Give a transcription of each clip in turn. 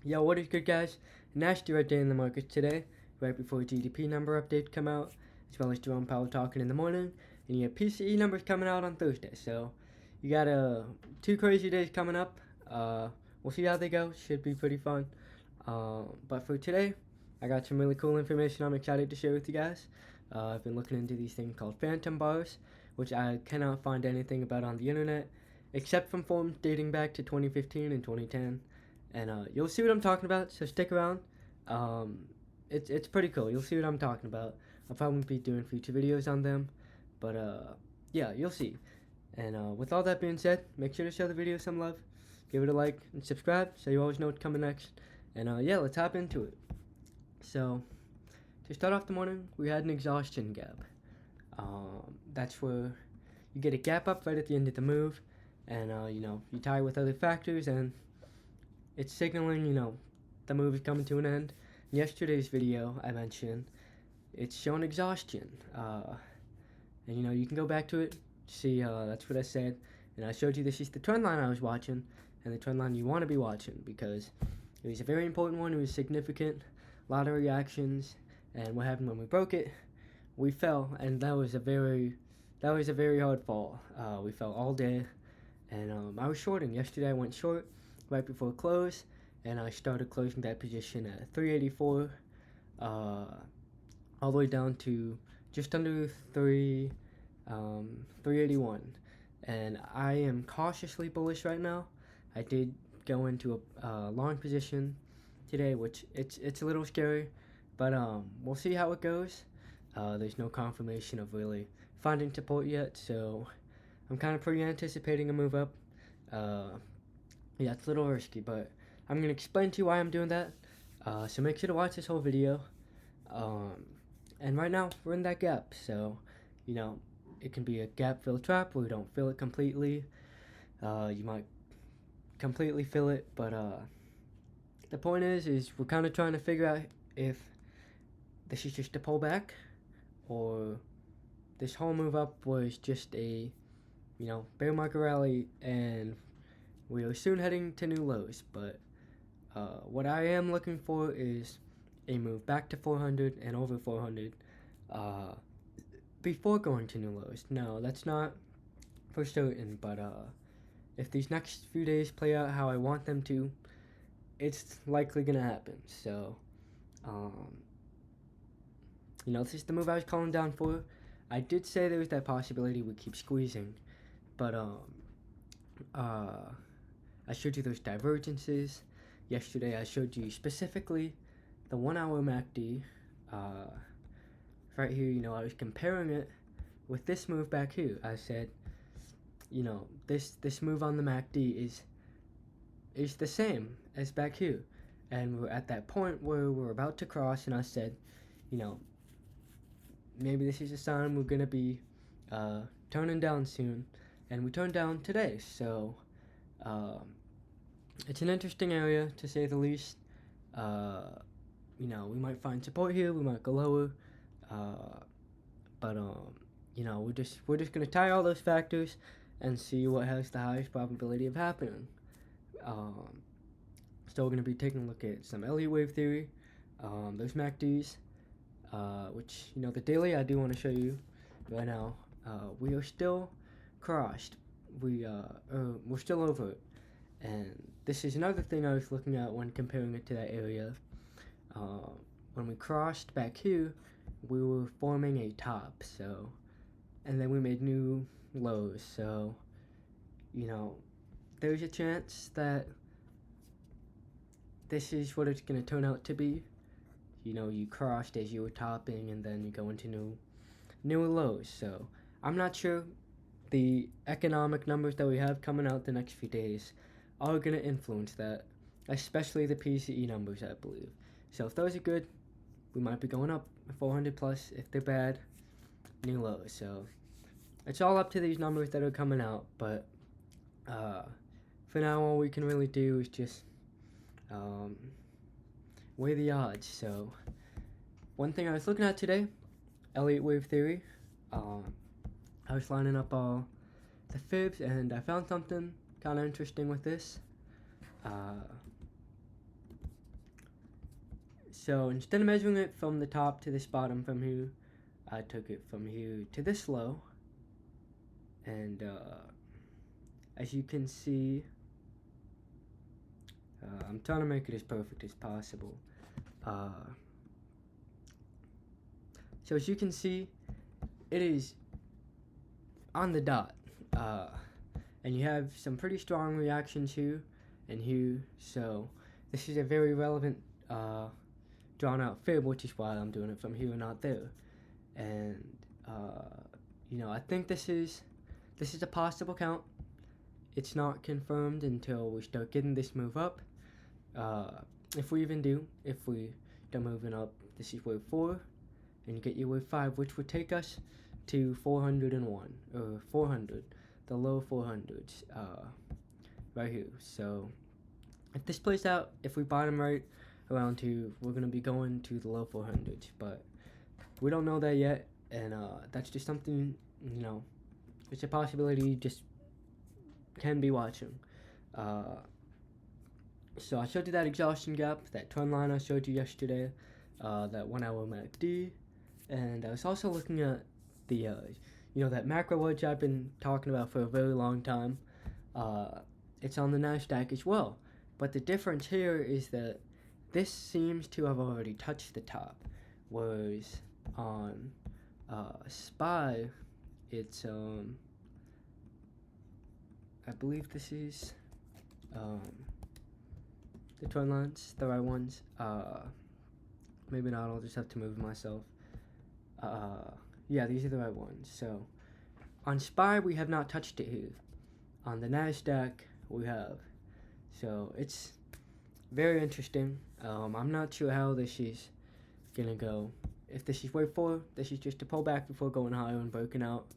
Yo, what is good, guys? Nasty red day in the markets today, right before GDP number update come out, as well as Jerome Powell talking in the morning, and you have PCE numbers coming out on Thursday. So you got two crazy days coming up. We'll see how they go. Should be pretty fun. But for today, I got some really cool information I'm excited to share with you guys. I've been looking into these things called phantom bars, which I cannot find anything about on the internet, except from forums dating back to 2015 and 2010. And you'll see what I'm talking about, so stick around. It's pretty cool. You'll see what I'm talking about. I'll probably be doing future videos on them, but yeah, you'll see. And with all that being said, make sure to show the video some love, give it a like, and subscribe so you always know what's coming next. And yeah, let's hop into it. So, to start off the morning, we had an exhaustion gap. That's where you get a gap up right at the end of the move, and you tie with other factors, and it's signaling, the move is coming to an end. In yesterday's video, I mentioned it's showing exhaustion. And you can go back to it, see, that's what I said. And I showed you this is the trend line I was watching, and the trend line you want to be watching, because it was a very important one, it was significant, a lot of reactions, and what happened when we broke it, we fell, and that was a very hard fall. We fell all day, and I was shorting. Yesterday I went short right before close, and I started closing that position at 384, all the way down to just under 381. And I am cautiously bullish right now. I did go into a long position today, which it's a little scary, but we'll see how it goes. There's no confirmation of really finding support yet, so I'm kind of pre-anticipating a move up. Yeah, it's a little risky, but I'm going to explain to you why I'm doing that. So make sure to watch this whole video. And right now, we're in that gap. So, it can be a gap fill trap where we don't fill it completely. You might completely fill it, but the point is we're kind of trying to figure out if this is just a pullback, or this whole move up was just a, bear market rally, and we are soon heading to new lows. But what I am looking for is a move back to 400 and over 400 before going to new lows. No, that's not for certain, but if these next few days play out how I want them to, it's likely gonna happen. So, this is the move I was calling down for. I did say there was that possibility we keep squeezing, but I showed you those divergences. Yesterday I showed you specifically the 1 hour MACD. Right here, I was comparing it with this move back here. I said, this move on the MACD is the same as back here. And we're at that point where we're about to cross, and I said, maybe this is a sign we're going to be turning down soon. And we turned down today, so it's an interesting area, to say the least. We might find support here, we might go lower, but we're just gonna tie all those factors and see what has the highest probability of happening. Still, we're gonna be taking a look at some Elliott wave theory, those MACDs, which the daily I do want to show you right now. We are still crossed. We're still over it. And this is another thing I was looking at when comparing it to that area. When we crossed back here, we were forming a top, and then we made new lows. So, there's a chance that this is what it's going to turn out to be. You crossed as you were topping, and then you go into new lows. So, I'm not sure the economic numbers that we have coming out the next few days are going to influence that, especially the PCE numbers, I believe. So if those are good, we might be going up 400 plus. If they're bad, new lows. So it's all up to these numbers that are coming out, but for now all we can really do is just weigh the odds. So one thing I was looking at today, Elliott wave theory, I was lining up all the fibs, and I found something kind of interesting with this. So instead of measuring it from the top to this bottom from here, I took it from here to this low, and as you can see, I'm trying to make it as perfect as possible. So as you can see, it is on the dot, and you have some pretty strong reactions here and here, so this is a very relevant drawn out fib, which is why I'm doing it from here and not there. And I think this is a possible count. It's not confirmed until we start getting this move up. If we start moving up, this is wave 4, and you get your wave 5, which would take us to 401 or 400, the low 400s, right here. So if this plays out, if we bottom right around 2, we're gonna be going to the low 400s, but we don't know that yet, and that's just something, it's a possibility you just can be watching. So I showed you that exhaustion gap, that trend line I showed you yesterday, that 1 hour MACD, and I was also looking at the, that macro wedge I've been talking about for a very long time. It's on the NASDAQ as well, but the difference here is that this seems to have already touched the top, whereas on SPY, it's I believe this is the trend lines, the right ones. Maybe not, I'll just have to move myself. Yeah, these are the right ones. So on SPY, we have not touched it here. On the NASDAQ, we have. So it's very interesting. I'm not sure how this is gonna go. If this is wave 4, this is just a pullback before going higher and breaking out.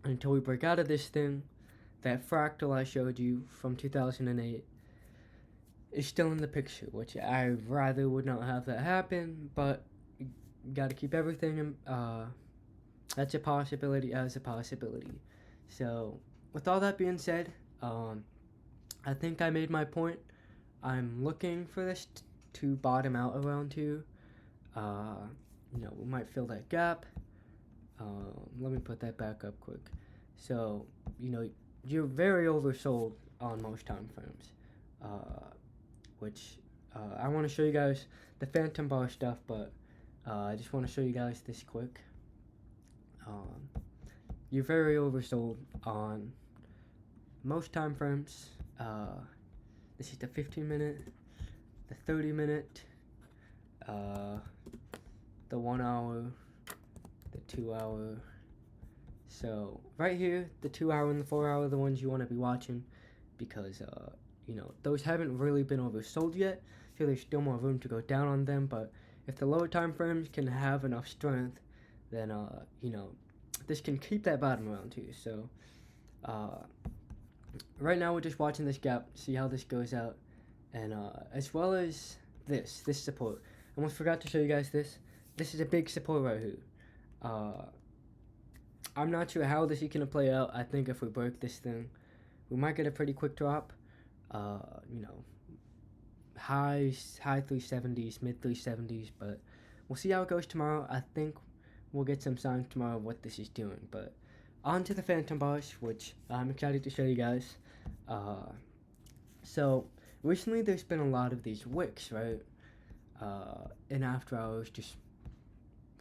Until we break out of this thing, that fractal I showed you from 2008 is still in the picture, which I rather would not have that happen, but you gotta keep everything in, that's a possibility as a possibility. So with all that being said, I think I made my point. I'm looking for this to bottom out around 2. We might fill that gap. Let me put that back up quick. So, you're very oversold on most time frames, which I want to show you guys the phantom bar stuff, but I just want to show you guys this quick. You're very oversold on most time frames. This is the 15-minute, the 30-minute, the 1 hour, the 2 hour. So right here, the 2 hour and the 4 hour are the ones you want to be watching, because those haven't really been oversold yet, so there's still more room to go down on them. But if the lower time frames can have enough strength, then this can keep that bottom around too. So right now we're just watching this gap, see how this goes out, and as well as this support. I almost forgot to show you guys this. This is a big support right here. I'm not sure how this is gonna play out. I think if we break this thing, we might get a pretty quick drop. High 370s, mid 370s, but we'll see how it goes tomorrow. I think we'll get some signs tomorrow of what this is doing. But on to the phantom bars, which I'm excited to show you guys. So recently there's been a lot of these wicks, right? In after hours, just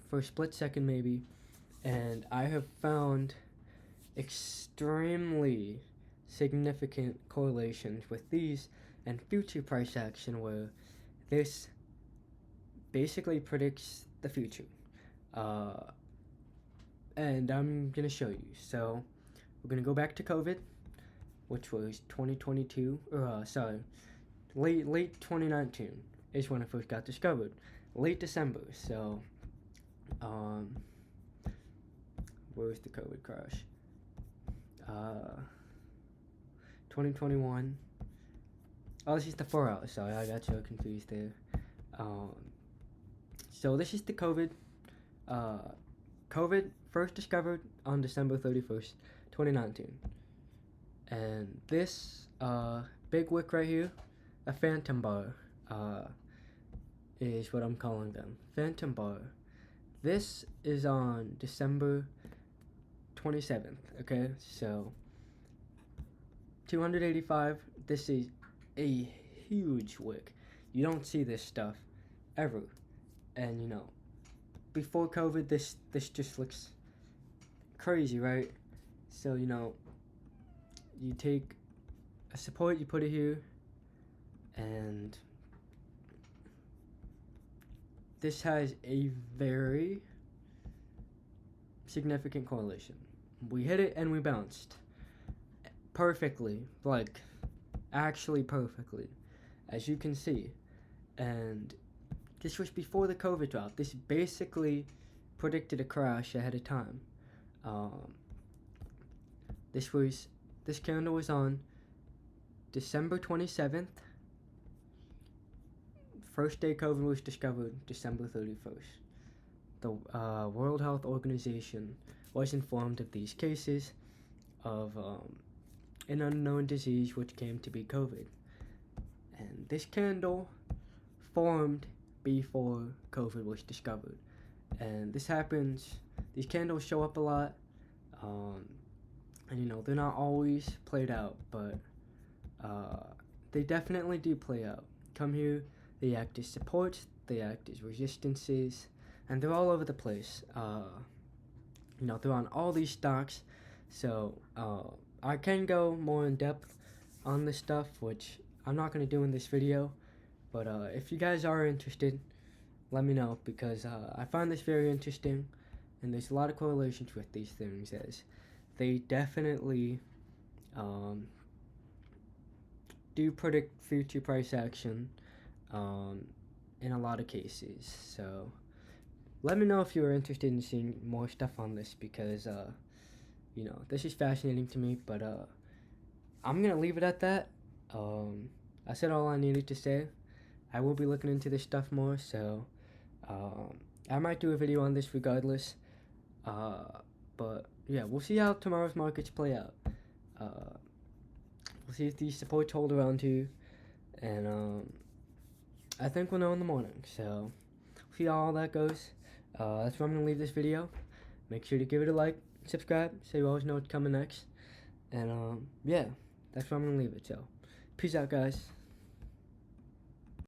for a split second maybe, and I have found extremely significant correlations with these and future price action, where this basically predicts the future. And I'm gonna show you. So we're gonna go back to COVID, which was 2022, or late 2019 is when it first got discovered. Late December. So where's the COVID crash? 2021. Oh, this is the 4 hours. Sorry, I got so confused there. So this is the COVID. COVID first discovered on December 31st, 2019. And this big wick right here, a phantom bar, is what I'm calling them. Phantom Bar. This is on December 27th, okay? So 285. This is a huge wick. You don't see this stuff ever. And you know, before COVID, this just looks crazy, right? So you know, you take a support, you put it here, and this has a very significant correlation. We hit it and we bounced perfectly, like actually perfectly, as you can see. And this was before the COVID drop. This basically predicted a crash ahead of time. This candle was on December 27th. First day COVID was discovered, December 31st. The World Health Organization was informed of these cases of an unknown disease which came to be COVID. And this candle formed before COVID was discovered. And this happens, these candles show up a lot, and you know, they're not always played out, but they definitely do play out. Come here, they act as supports, they act as resistances, and they're all over the place. You know, they're on all these stocks, so I can go more in depth on this stuff, which I'm not going to do in this video, but if you guys are interested, let me know, because I find this very interesting, and there's a lot of correlations with these things, as they definitely do predict future price action in a lot of cases. So let me know if you're interested in seeing more stuff on this, because you know, this is fascinating to me. But I'm gonna leave it at that. I said all I needed to say. I will be looking into this stuff more, so I might do a video on this regardless. But yeah, we'll see how tomorrow's markets play out. We'll see if these supports hold around here, and I think we'll know in the morning. So see how all that goes. That's where I'm gonna leave this video. Make sure to give it a like, subscribe, so you always know what's coming next. And yeah, that's where I'm gonna leave it. So peace out, guys.